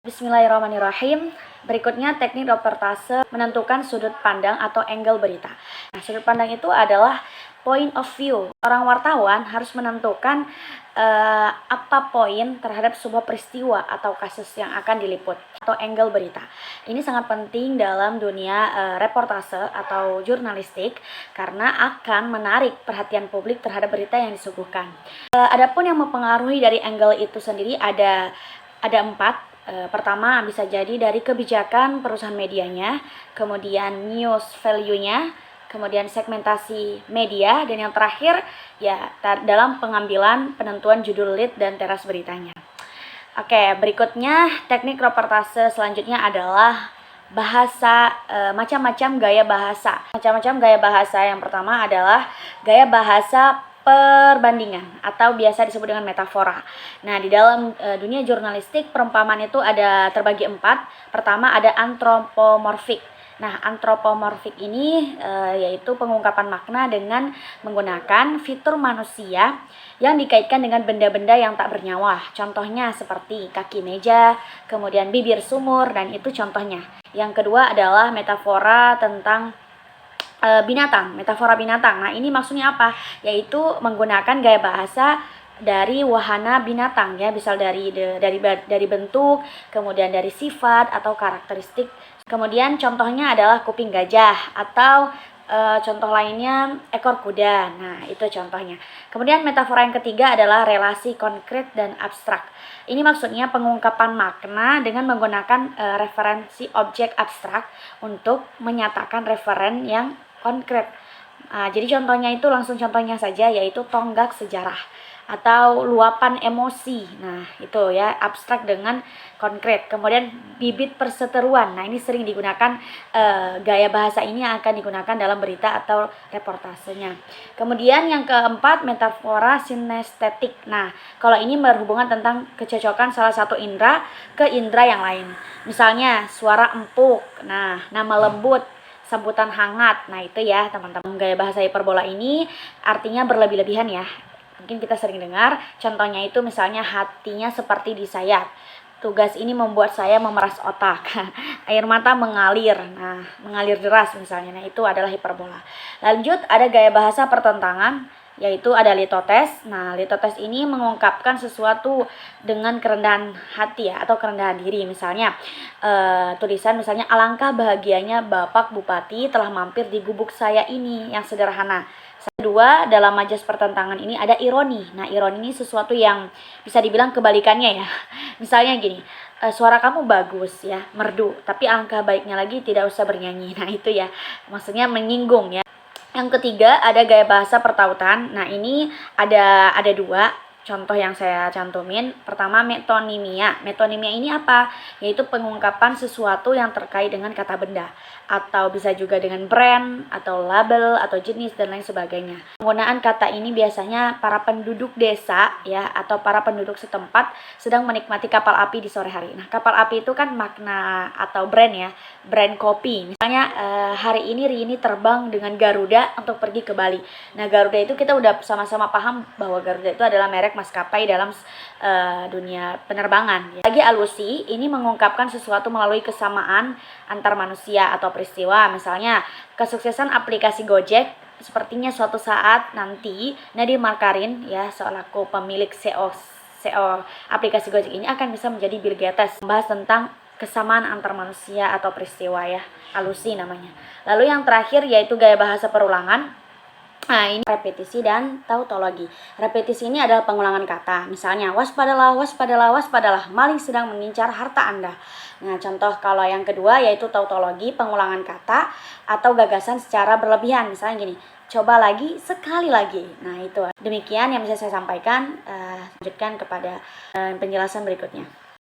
Bismillahirrahmanirrahim. Berikutnya teknik reportase menentukan sudut pandang atau angle berita. Nah, sudut pandang itu adalah point of view. Orang wartawan harus menentukan apa poin terhadap sebuah peristiwa atau kasus yang akan diliput atau angle berita. Ini sangat penting dalam dunia reportase atau jurnalistik karena akan menarik perhatian publik terhadap berita yang disuguhkan. Adapun yang mempengaruhi dari angle itu sendiri ada 4. Pertama bisa jadi dari kebijakan perusahaan medianya, kemudian news value-nya, kemudian segmentasi media, dan yang terakhir ya dalam pengambilan penentuan judul lead dan teras beritanya. Oke, berikutnya teknik reportase selanjutnya adalah bahasa, macam-macam gaya bahasa. Macam-macam gaya bahasa yang pertama adalah gaya bahasa perbandingan atau biasa disebut dengan metafora. Nah, di dalam dunia jurnalistik perumpamaan itu ada terbagi 4. Pertama ada antropomorfik. Nah, antropomorfik ini yaitu pengungkapan makna dengan menggunakan fitur manusia yang dikaitkan dengan benda-benda yang tak bernyawa. Contohnya seperti kaki meja, kemudian bibir sumur, dan itu contohnya. Yang kedua adalah metafora tentang binatang, metafora binatang. Nah, ini maksudnya apa? Yaitu menggunakan gaya bahasa dari wahana binatang ya, misal dari bentuk, kemudian dari sifat atau karakteristik. Kemudian contohnya adalah kuping gajah atau contoh lainnya ekor kuda. Nah, itu contohnya. Kemudian metafora yang ketiga adalah relasi konkret dan abstrak. Ini maksudnya pengungkapan makna dengan menggunakan referensi objek abstrak untuk menyatakan referen yang konkret. Jadi contohnya itu langsung contohnya saja, yaitu tonggak sejarah atau luapan emosi. Nah, itu ya, abstrak dengan konkret. Kemudian bibit perseteruan. Nah, ini sering digunakan, gaya bahasa ini akan digunakan dalam berita atau reportasenya. Kemudian yang keempat, metafora sinestetik. Nah, kalau ini berhubungan tentang kecocokan salah satu indera ke indera yang lain. Misalnya suara empuk, nah, nama lembut, sambutan hangat. Nah, itu ya teman-teman, gaya bahasa hiperbola ini artinya berlebih-lebihan ya. Mungkin kita sering dengar, contohnya itu misalnya hatinya seperti disayat. Tugas ini membuat saya memeras otak. Air mata mengalir. Nah, mengalir deras misalnya. Nah, itu adalah hiperbola. Lanjut, ada gaya bahasa pertentangan, yaitu ada litotes. Nah, litotes ini mengungkapkan sesuatu dengan kerendahan hati ya, atau kerendahan diri. Misalnya tulisan misalnya, alangkah bahagianya Bapak Bupati telah mampir di gubuk saya ini yang sederhana. Kedua, dalam majas pertentangan ini ada ironi. Nah, ironi ini sesuatu yang bisa dibilang kebalikannya ya. Misalnya gini, suara kamu bagus ya, merdu, tapi alangkah baiknya lagi tidak usah bernyanyi. Nah, itu ya, maksudnya menyinggung ya. Yang ketiga ada gaya bahasa pertautan. Nah, ini ada 2 contoh yang saya cantumin. Pertama, metonimia. Metonimia ini apa? Yaitu pengungkapan sesuatu yang terkait dengan kata benda, atau bisa juga dengan brand atau label atau jenis dan lain sebagainya. Penggunaan kata ini biasanya para penduduk desa ya, atau para penduduk setempat sedang menikmati kapal api di sore hari. Nah, kapal api itu kan makna atau brand ya, brand kopi. Misalnya hari ini Rini terbang dengan Garuda untuk pergi ke Bali. Nah, Garuda itu kita udah sama-sama paham bahwa Garuda itu adalah merek maskapai dalam dunia penerbangan. Lagi alusi, ini mengungkapkan sesuatu melalui kesamaan antar manusia atau peristiwa. Misalnya, kesuksesan aplikasi Gojek sepertinya suatu saat nanti Nadiem Makarin ya, selaku pemilik CEO aplikasi Gojek ini akan bisa menjadi Bill Gates. Membahas tentang kesamaan antar manusia atau peristiwa ya, alusi namanya. Lalu yang terakhir yaitu gaya bahasa perulangan. Nah, ini repetisi dan tautologi. Repetisi ini adalah pengulangan kata. Misalnya, waspadalah, waspadalah, waspadalah, maling sedang mengincar harta Anda. Nah, contoh kalau yang kedua yaitu tautologi, pengulangan kata atau gagasan secara berlebihan. Misalnya gini, coba lagi, sekali lagi. Nah, itu. Demikian yang bisa saya sampaikan. Lanjutkan kepada penjelasan berikutnya.